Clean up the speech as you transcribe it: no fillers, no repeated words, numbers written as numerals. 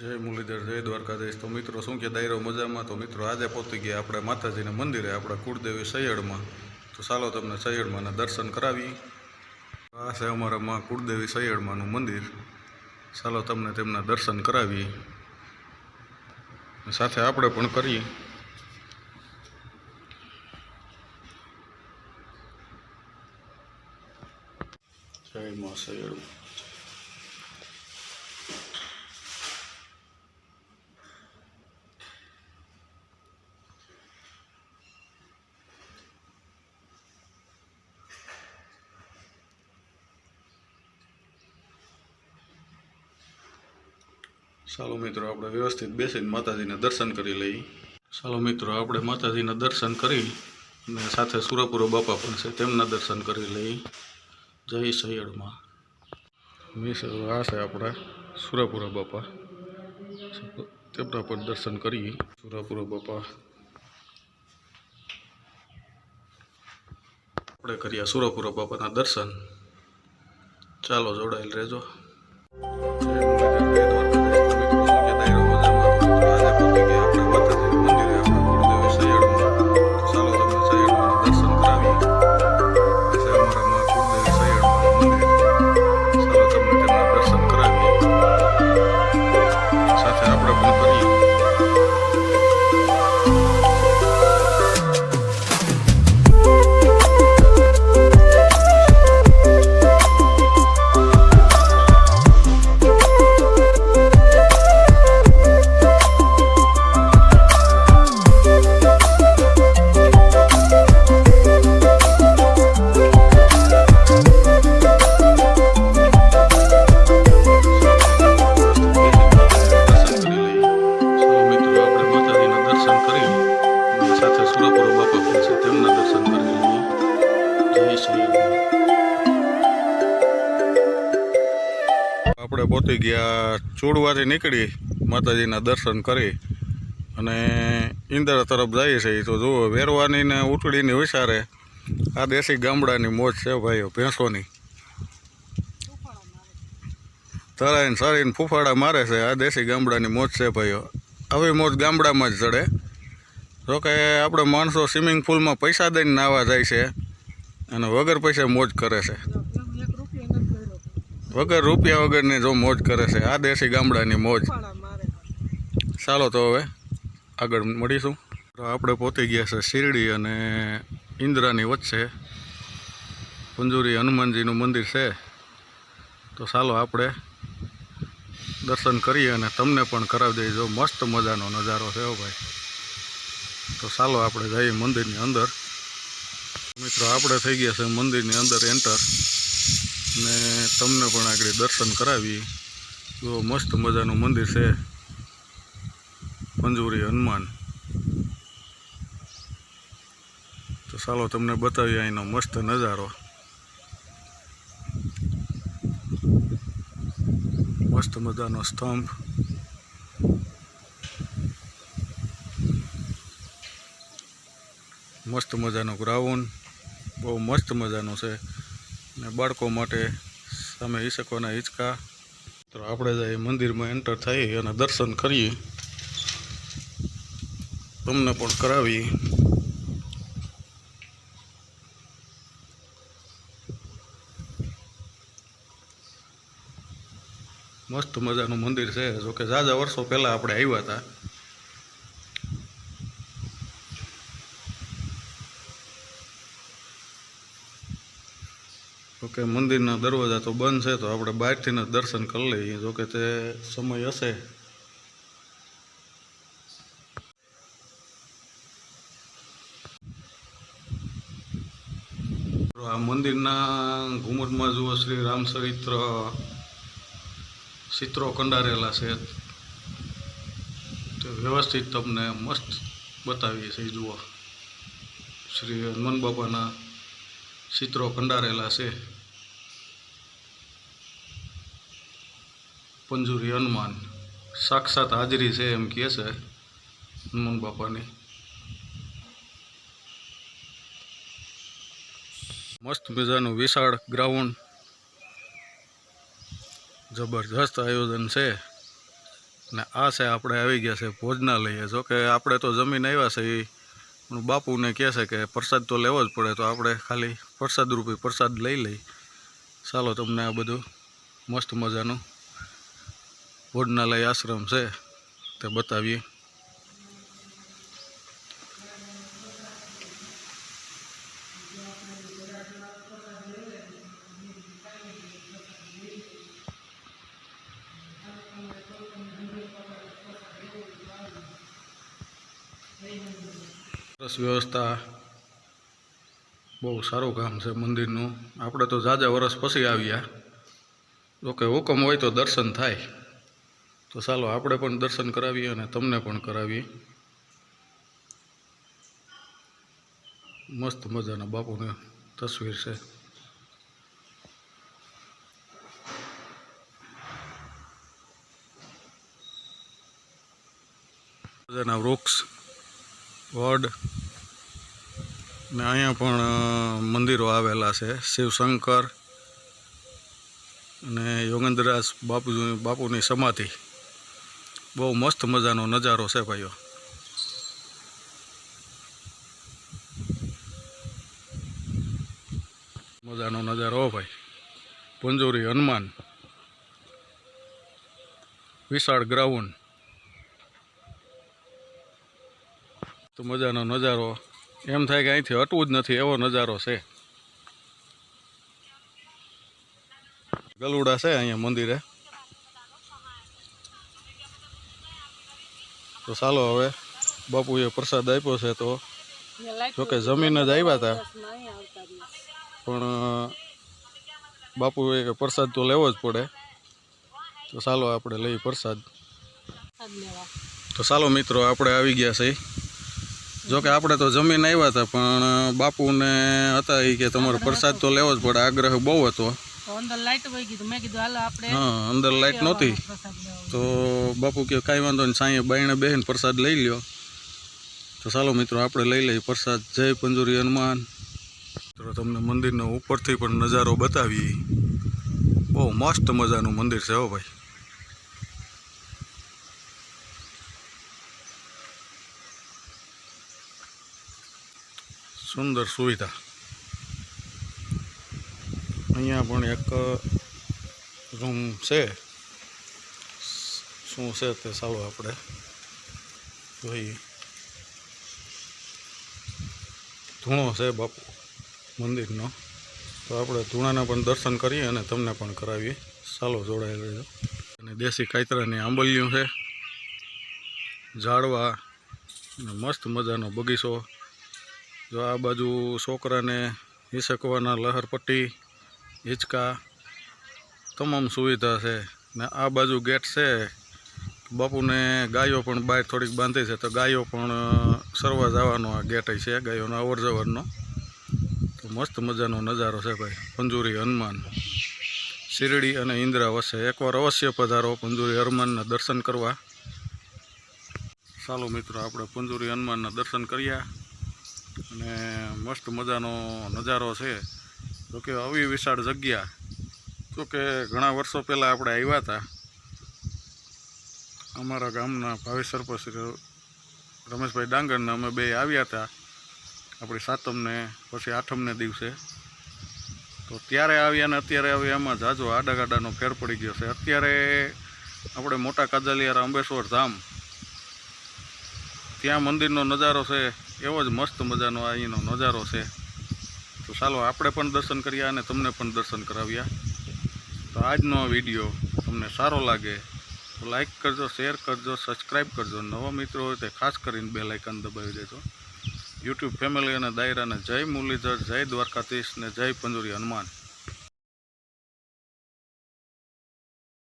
जय मुरलीधर जय द्वारकाधीश। तो मित्रों शू के दायरो मजा में। तो मित्रों आज पहुंची गया अपने माताजी मंदिर अपना कुलदेवी सैयड़ में। तो चालो तमने सैयड़ मां दर्शन करावी। आ है अमरा मां कुलदेवी सैयड़ मां मंदिर। चालो तमने तेमना दर्शन करावी साथे आपणे पण करीए। जय मां सैयड़। ચાલો મિત્રો આપણે વ્યવસ્થિત બેસીને માતાજીના દર્શન કરી લઈએ। ચાલો મિત્રો આપણે માતાજીના દર્શન કરી અને સાથે સુરાપુરા બાપા પણ છે તેમના દર્શન કરી લઈએ। જય સૈયડમાં આ છે આપણા સુરાપુરા બાપા, તેમના પણ દર્શન કરીએ। સુરાપુરા બાપા આપણે કર્યા સુરાપુરા બાપાના દર્શન। ચાલો જોડાયેલ રહેજો। આપણે પહોંચી ગયા ચૂડવાથી નીકળી માતાજીના દર્શન કરી અને ઇન્દરા તરફ જઈએ છીએ। તો જુઓ વેરવાની ને ઉટડીની વિચારે આ દેશી ગામડાની મોજ છે ભાઈઓ। ભેંસોની તરાઈને સારીને ફૂફાડા મારે છે, આ દેશી ગામડાની મોજ છે ભાઈઓ। આવી મોજ ગામડામાં જ ચડે। જોકે આપણે માણસો સ્વિમિંગ પુલમાં પૈસા દઈને નાહવા જાય છે અને વગર પૈસા મોજ કરે છે, વગર રૂપિયા વગરની જો મોજ કરે છે। આ દેશી ગામડાની મોજ। ચાલો તો હવે આગળ મળીશું। આપણે પહોંચી ગયા છે શિરડી અને ઇન્દ્રાની વચ્ચે પંજુરી હનુમાનજીનું મંદિર છે। તો ચાલો આપણે દર્શન કરીએ અને તમને પણ કરાવી દઈએ। જો મસ્ત મજાનો નજારો છે ભાઈ। તો ચાલો આપણે જઈએ મંદિરની અંદર। મિત્રો આપણે થઈ ગયા છે મંદિરની અંદર એન્ટર ને તમને પણ આગળ દર્શન કરાવી। જો મસ્ત મજાનું મંદિર છે પંજુરી હનુમાન। તો ચાલો તમને બતાવીએ અહીંનો મસ્ત નજારો। મસ્ત મજાનો સ્તંભ, મસ્ત મજાનો ગ્રાઉન્ડ, બહુ મસ્ત મજાનો છે ને બાળકો માટે સામે ઈસકોના હિંચકા। તો આપણે જઈએ મંદિરમાં એન્ટર થઈ અને દર્શન કરીએ, તમને પણ કરાવીએ। મસ્ત મજાનું મંદિર છે। જોકે ઝાઝા વર્ષો પહેલાં આપણે આવ્યા હતા। જોકે મંદિરના દરવાજા તો બંધ છે, તો આપણે બહારથી જ દર્શન કરી લઈએ। જોકે તે સમય હશે। આ મંદિરના ઘુમટમાં જુઓ શ્રી રામચરિત્ર ચિત્રો કંડારેલા છે। તો વ્યવસ્થિત તમને મસ્ત બતાવીએ છીએ। જુઓ શ્રી હનુમાન બાપાના ચિત્રો કંડારેલા છે। પંજુરી હનુમાન સાક્ષાત હાજરી છે એમ કહે છે હનુમાન બાપાની। મસ્ત મજાનું વિશાળ ગ્રાઉન્ડ, જબરજસ્ત આયોજન છે। અને આ છે આપણે આવી ગયા છે ભોજનાલયે. જો કે આપણે તો જમીન આવ્યા છે એ પણ બાપુને કહે છે કે પ્રસાદ તો લેવો જ પડે, તો આપણે ખાલી પ્રસાદ રૂપી પ્રસાદ લઈ લઈ. ચાલો તમને આ બધું મસ્ત મજાનું ભોજનાલય આશ્રમ છે તે બતાવીએ. સરસ વ્યવસ્થા, બહુ સારું કામ છે મંદિરનું. આપણે તો ઝાઝા વર્ષ પછી આવ્યા, જોકે હુકમ હોય તો દર્શન થાય. તો ચાલો આપણે પણ દર્શન કરાવીએ અને તમને પણ કરાવીએ. મસ્ત મજાના બાપુની તસવીર છે. મજાના વૃક્ષ, વડ ને અહીંયા પણ મંદિરો આવેલા છે. શિવશંકર અને યોગેન્દ્રદાસ બાપુની સમાધિ. બહુ મસ્ત મજાનો નજારો છે ભાઈઓ. મજાનો નજારો ભાઈ. પંજોરી હનુમાન, વિશાળ ગ્રાઉન્ડ, તો મજાનો નજારો. એમ થાય કે અહીંથી હટવું જ નથી એવો નજારો છે. ગલુડા છે અહીંયા મંદિરે. તો ચાલો હવે બાપુએ પ્રસાદ આપ્યો છે, તો જોકે જમીન જ આવ્યા હતા પણ બાપુએ કે પ્રસાદ તો લેવો જ પડે. તો ચાલો આપણે લઈ પ્રસાદ. તો ચાલો મિત્રો આપણે આવી ગયા છે. જોકે આપણે તો જમીન આવ્યા હતા પણ બાપુને હતા એ કે તમારે પ્રસાદ તો લેવો જ પડે, આગ્રહ બહુ હતો. હા, અંદર લાઈટ નહોતી તો બાપુ કે કાંઈ વાંધો નહીં, સાંયે બાયણે બેહીને પ્રસાદ લઈ લ્યો. તો ચાલો મિત્રો આપણે લઈ લઈએ પ્રસાદ. જય પંજોરી હનુમાન. તો તમને મંદિરનો ઉપરથી પણ નજારો બતાવી. બહુ મસ્ત મજાનું મંદિર છે હો ભાઈ. સુંદર સુવિધા. અહીંયા પણ એક રૂમ છે. શું છે તે ચાલો આપણે જોઈએ. ધૂણો છે બાપુ મંદિરનો, તો આપણે ધૂણાના પણ દર્શન કરીએ અને તમને પણ કરાવીએ. ચાલો જોડાયેલા રહેજો. અને દેશી કાતરાની આંબલીઓ છે, ઝાડવા અને મસ્ત મજાનો બગીચો. જો આ બાજુ છોકરાને હિસકવાના લહરપટ્ટી, હિંચકા, તમામ સુવિધા છે. ને આ બાજુ ગેટ છે. બાપુને ગાયો પણ બહાર થોડીક બાંધી છે, તો ગાયો પણ સરવા જવાનો આ ગેટ છે, ગાયોનો અવર જવરનો. તો મસ્ત મજાનો નજારો છે ભાઈ. પંજોરી હનુમાન, શિરડી અને ઇન્દ્રા વચ્ચે. એકવાર અવશ્ય પધારો પંજોરી હનુમાનના દર્શન કરવા. ચાલો મિત્રો આપણે પંજોરી હનુમાનના દર્શન કર્યા અને મસ્ત મજાનો નજારો છે. જોકે આવી વિશાળ જગ્યા. જોકે ઘણા વર્ષો પહેલાં આપણે આવ્યા હતા. અમારા ગામના ભાવિ સરપંચ રમેશભાઈ ડાંગરને અમે બે આવ્યા હતા આપણી સાતમને પછી આઠમને દિવસે. તો ત્યારે આવ્યા ને અત્યારે આવ્યા એમાં ઝાઝો આડાગાડાનો ફેર પડી ગયો છે. અત્યારે આપણે મોટા કાજલિયારા અંબેશ્વર ધામ ત્યાં મંદિરનો નજારો છે એવો જ મસ્ત મજાનો અહીંનો નજારો છે. તો ચાલો આપણે પણ દર્શન કર્યા અને તમને પણ દર્શન કરાવ્યા. તો આજનો વિડીયો તમને સારો લાગે તો લાઈક કરજો, શેર કરજો, સબસ્ક્રાઈબ કરજો. નવા મિત્રો હોય તે ખાસ કરીને બેલ આઇકન દબાવી દેજો. યુટ્યુબ ફેમિલી અને દાયરાને જય મુરલીધર, જય દ્વારકાધીશ ને જય પંજોરી હનુમાન.